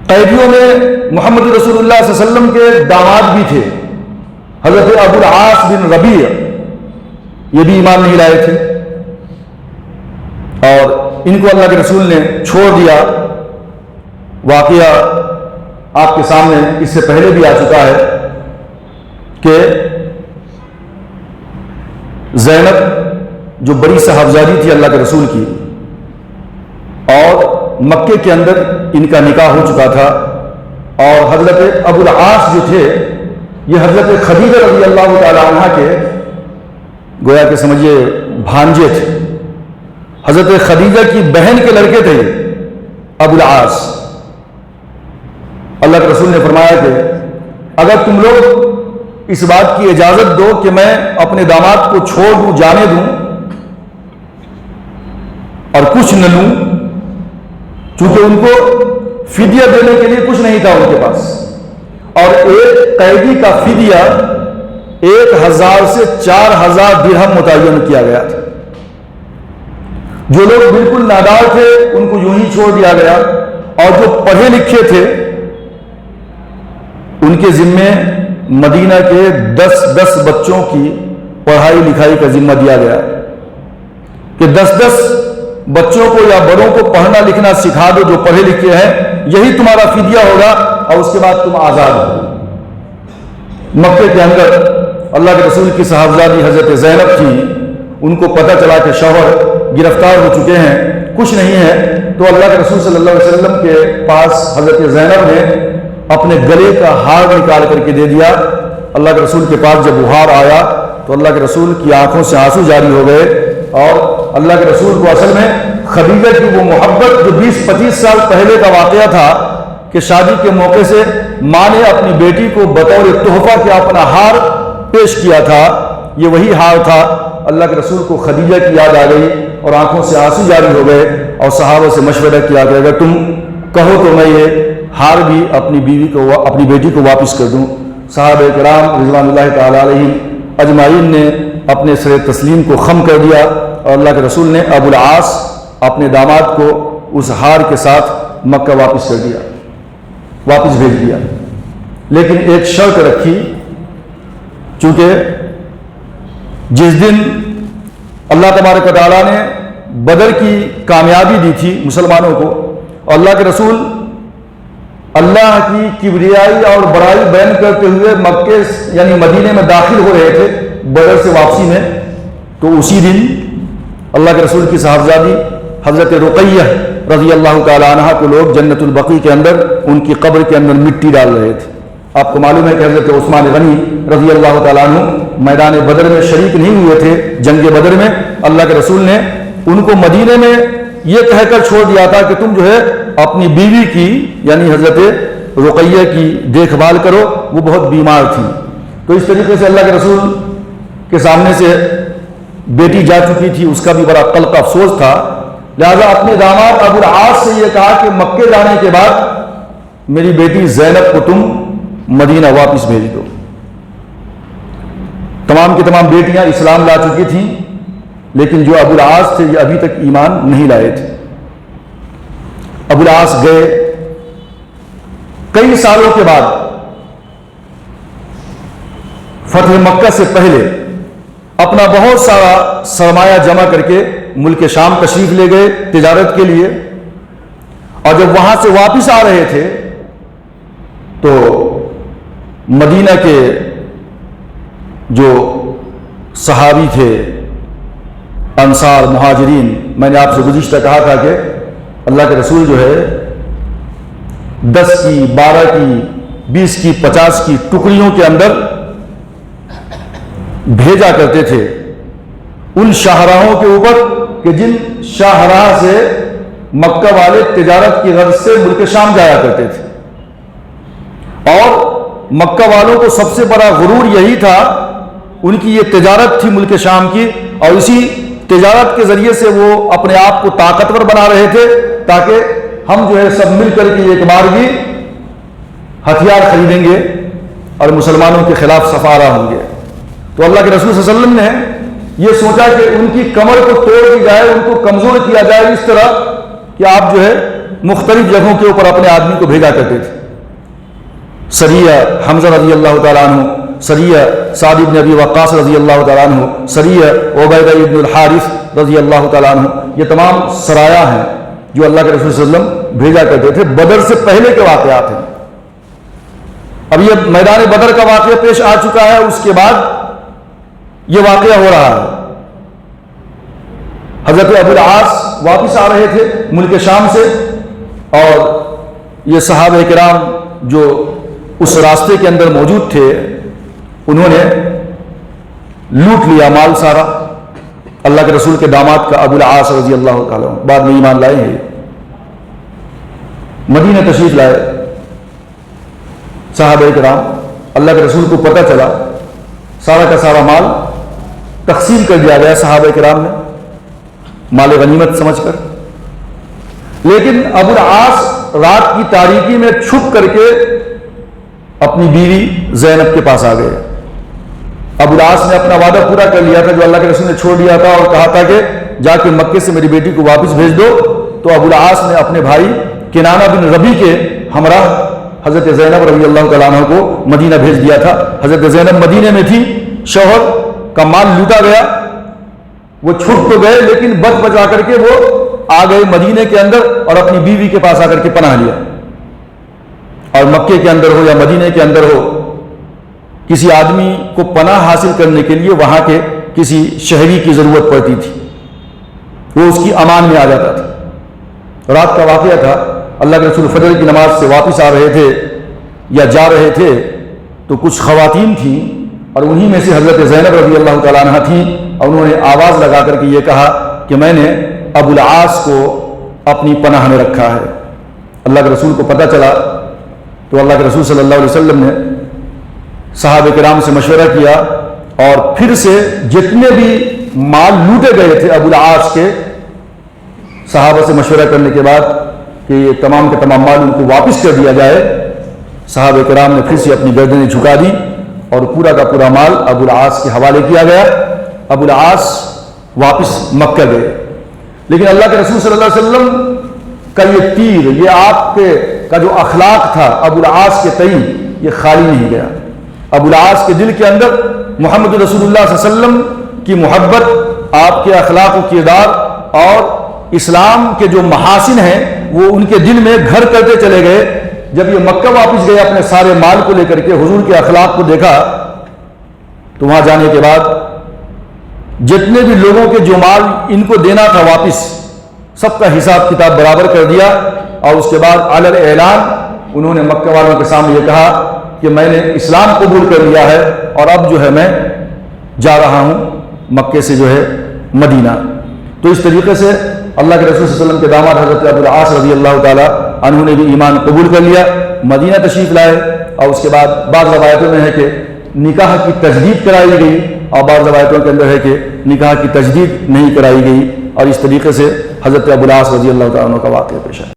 قیدیوں میں محمد رسول اللہ صلی اللہ علیہ وسلم کے داماد بھی تھے، حضرت ابو العاص بن ربیع، یہ بھی ایمان نہیں لائے تھے، اور ان کو اللہ کے رسول نے چھوڑ دیا۔ واقعہ آپ کے سامنے اس سے پہلے بھی آ چکا ہے کہ زینب جو بڑی صاحبزادی تھی اللہ کے رسول کی، اور مکے کے اندر ان کا نکاح ہو چکا تھا، اور حضرت ابو العاص جو تھے یہ حضرت خدیجہ رضی اللہ تعالی عنہ کے گویا کہ سمجھیے بھانجے تھے، حضرت خدیجہ کی بہن کے لڑکے تھے ابو العاص۔ اللہ کے رسول نے فرمایا کہ اگر تم لوگ اس بات کی اجازت دو کہ میں اپنے داماد کو چھوڑ دوں، جانے دوں اور کچھ نہ لوں، چونکہ ان کو فدیہ دینے کے لیے کچھ نہیں تھا ان کے پاس، اور ایک قیدی کا فدیہ 1000 سے 4000 درہم متعین کیا گیا تھا۔ جو لوگ بالکل نادار تھے ان کو یوں ہی چھوڑ دیا گیا، اور جو پڑھے لکھے تھے ان کے ذمے مدینہ کے 10 بچوں کی پڑھائی لکھائی کا ذمہ دیا گیا کہ 10 بچوں کو یا بڑوں کو پڑھنا لکھنا سکھا دو جو پڑھے لکھے ہیں، یہی تمہارا فدیہ ہوگا، اور اس کے بعد تم آزاد ہو۔ مکے کے اندر اللہ کے رسول کی صاحبزادی حضرت زینب تھی، ان کو پتہ چلا کہ شوہر گرفتار ہو چکے ہیں، کچھ نہیں ہے، تو اللہ کے رسول صلی اللہ علیہ وسلم کے پاس حضرت زینب نے اپنے گلے کا ہار نکال کر کے دے دیا۔ اللہ کے رسول کے پاس جب وہ ہار آیا تو اللہ کے رسول کی آنکھوں سے آنسو جاری ہو گئے، اور اللہ کے رسول کو اصل میں خدیجہ کی وہ محبت جو 20-25 سال پہلے کا واقعہ تھا کہ شادی کے موقع سے ماں نے اپنی بیٹی کو بطور تحفہ کے اپنا ہار پیش کیا تھا، یہ وہی ہار تھا۔ اللہ کے رسول کو خدیجہ کی یاد آ گئی اور آنکھوں سے آنسو جاری ہو گئے، اور صحابہ سے مشورہ کیا کہ اگر تم کہو تو میں یہ ہار بھی اپنی بیٹی کو واپس کر دوں۔ صحابہ کرام رضوان اللہ تعالی علیہم اجمعین نے اپنے سر تسلیم کو خم کر دیا، اور اللہ کے رسول نے ابو العاص اپنے داماد کو اس ہار کے ساتھ مکہ واپس کر دیا، واپس بھیج دیا، لیکن ایک شرط رکھی، چونکہ جس دن اللہ تبارک و تعالیٰ نے بدر کی کامیابی دی تھی مسلمانوں کو، اور اللہ کے رسول اللہ کی کبریائی اور بڑائی بیان کرتے ہوئے مکے یعنی مدینے میں داخل ہو رہے تھے بدر سے واپسی میں، تو اسی دن اللہ کے رسول کی صاحبزادی حضرت رقیہ رضی اللہ تعالی عنہ کو لوگ جنت البقیع کے اندر ان کی قبر کے اندر مٹی ڈال رہے تھے۔ آپ کو معلوم ہے کہ حضرت عثمان غنی رضی اللہ تعالیٰ عنہ میدان بدر میں شریک نہیں ہوئے تھے، جنگ بدر میں اللہ کے رسول نے ان کو مدینے میں یہ کہہ کر چھوڑ دیا تھا کہ تم جو ہے اپنی بیوی کی یعنی حضرت رقیہ کی دیکھ بھال کرو، وہ بہت بیمار تھی۔ تو اس طریقے سے اللہ کے رسول کے سامنے سے بیٹی جا چکی تھی، اس کا بھی بڑا قلق افسوس تھا، لہذا اپنے داماد ابو العاص سے یہ کہا کہ مکے جانے کے بعد میری بیٹی زینب کو تم مدینہ واپس بھیج دو۔ تمام کی تمام بیٹیاں اسلام لا چکی تھیں، لیکن جو ابو العاص تھے یہ ابھی تک ایمان نہیں لائے تھے۔ ابو العاص گئے، کئی سالوں کے بعد فتح مکہ سے پہلے اپنا بہت سارا سرمایہ جمع کر کے ملک شام تشریف لے گئے تجارت کے لیے، اور جب وہاں سے واپس آ رہے تھے تو مدینہ کے جو صحابی تھے انصار مہاجرین، میں نے آپ سے گزشتہ کہا تھا کہ اللہ کے رسول جو ہے 10 کی 12 کی 20 کی 50 کی ٹکڑیوں کے اندر بھیجا کرتے تھے ان شاہراہوں کے اوپر کہ جن شاہراہ سے مکہ والے تجارت کی غرض سے ملک شام جایا کرتے تھے، اور مکہ والوں کو سب سے بڑا غرور یہی تھا، ان کی یہ تجارت تھی ملک شام کی، اور اسی تجارت کے ذریعے سے وہ اپنے آپ کو طاقتور بنا رہے تھے تاکہ ہم جو ہے سب مل کر کے ایک بار بھی ہتھیار خریدیں گے اور مسلمانوں کے خلاف سفارہ ہوں گے۔ تو اللہ کے رسول صلی اللہ علیہ وسلم نے یہ سوچا کہ ان کی کمر کو توڑ دی جائے، ان کو کمزور کیا جائے اس طرح کہ آپ جو ہے مختلف جگہوں کے اوپر اپنے آدمی کو بھیجا کرتے تھے. سریہ حمزہ رضی اللہ تعالیٰ عنہ، سریہ سعد بن ابی وقاص رضی اللہ تعالیٰ عنہ، سریہ عبیدہ ابن الحارث رضی اللہ تعالیٰ عنہ. یہ تمام سرایا ہیں جو اللہ کے رسول صلی اللہ علیہ وسلم بھیجا کرتے تھے. بدر سے پہلے کے واقعات ہیں. اب یہ میدان بدر کا واقعہ پیش آ چکا ہے، اس کے بعد یہ واقعہ ہو رہا ہے. حضرت ابو العاص واپس آ رہے تھے ملک شام سے، اور یہ صحابہ کرام جو اس راستے کے اندر موجود تھے انہوں نے لوٹ لیا مال سارا. اللہ کے رسول کے داماد کا ابو العاص رضی اللہ تعالیٰ بعد میں ایمان لائے ہیں، مدینہ تشریف لائے. صحابہ کرام اللہ کے رسول کو پتہ چلا، سارا کا سارا مال تقسیم کر دیا گیا صحابہ کرام نے مال غنیمت سمجھ کر. لیکن ابو العاص رات کی تاریکی میں چھپ کر کے اپنی بیوی زینب کے پاس آ گئے. ابو العاص نے اپنا وعدہ پورا کر لیا تھا جو اللہ کے رسول نے چھوڑ دیا تھا، اور کہا تھا کہ جا کے مکے سے میری بیٹی کو واپس بھیج دو. تو ابو العاص نے اپنے بھائی کنانہ بن ربی کے ہمراہ حضرت زینب رضی اللہ تعالیٰ عنہ کو مدینہ بھیج دیا تھا. حضرت زینب مدینہ میں تھی، شوہر کا مال لوٹا گیا، وہ چھوٹ تو گئے لیکن بچ بچا کر کے وہ آ گئے مدینے کے اندر اور اپنی بیوی کے پاس آ کر کے پناہ لیا. اور مکے کے اندر ہو یا مدینے کے اندر ہو، کسی آدمی کو پناہ حاصل کرنے کے لیے وہاں کے کسی شہری کی ضرورت پڑتی تھی، وہ اس کی امان میں آ جاتا تھا. رات کا واقعہ تھا، اللہ کے رسول فجر کی نماز سے واپس آ رہے تھے یا جا رہے تھے تو کچھ خواتین تھیں، اور انہی میں سے حضرت زینب رضی اللہ تعالیٰ عنہ تھیں، اور انہوں نے آواز لگا کر کے یہ کہا کہ میں نے ابو العاص کو اپنی پناہ میں رکھا ہے. اللہ کے رسول کو پتہ چلا تو اللہ کے رسول صلی اللہ علیہ وسلم نے صحابہ کرام سے مشورہ کیا، اور پھر سے جتنے بھی مال لوٹے گئے تھے ابو العاص کے، صحابہ سے مشورہ کرنے کے بعد کہ یہ تمام کے تمام مال ان کو واپس کر دیا جائے. صحابہ کرام نے پھر سے اپنی گردنیں جھکا دی اور پورا کا پورا مال ابو العاص کے حوالے کیا گیا. ابو العاص واپس مکہ گئے، لیکن اللہ کے رسول صلی اللہ علیہ وسلم کا یہ تیر، یہ آپ کے کا جو اخلاق تھا ابو العاص کے تئیں، یہ خالی نہیں گیا. ابو العاص کے دل کے اندر محمد رسول اللہ صلی اللہ علیہ وسلم کی محبت، آپ کے اخلاق و کردار اور اسلام کے جو محاسن ہیں وہ ان کے دل میں گھر کرتے چلے گئے. جب یہ مکہ واپس گئے اپنے سارے مال کو لے کر کے، حضور کے اخلاق کو دیکھا، تو وہاں جانے کے بعد جتنے بھی لوگوں کے جو مال ان کو دینا تھا واپس، سب کا حساب کتاب برابر کر دیا. اور اس کے بعد علی الاعلان انہوں نے مکہ والوں کے سامنے یہ کہا کہ میں نے اسلام قبول کر لیا ہے، اور اب جو ہے میں جا رہا ہوں مکے سے جو ہے مدینہ. تو اس طریقے سے اللہ کے رسول صلی اللہ علیہ وسلم کے داماد حضرت ابو العاص رضی اللہ تعالیٰ عنہ نے بھی ایمان قبول کر لیا، مدینہ تشریف لائے. اور اس کے بعد بعض روایتوں میں ہے کہ نکاح کی تجدید کرائی گئی، اور بعض روایتوں کے اندر ہے کہ نکاح کی تجدید نہیں کرائی گئی. اور اس طریقے سے حضرت ابو العاص رضی اللہ تعالیٰ عنہ کا واقعہ پیش ہے.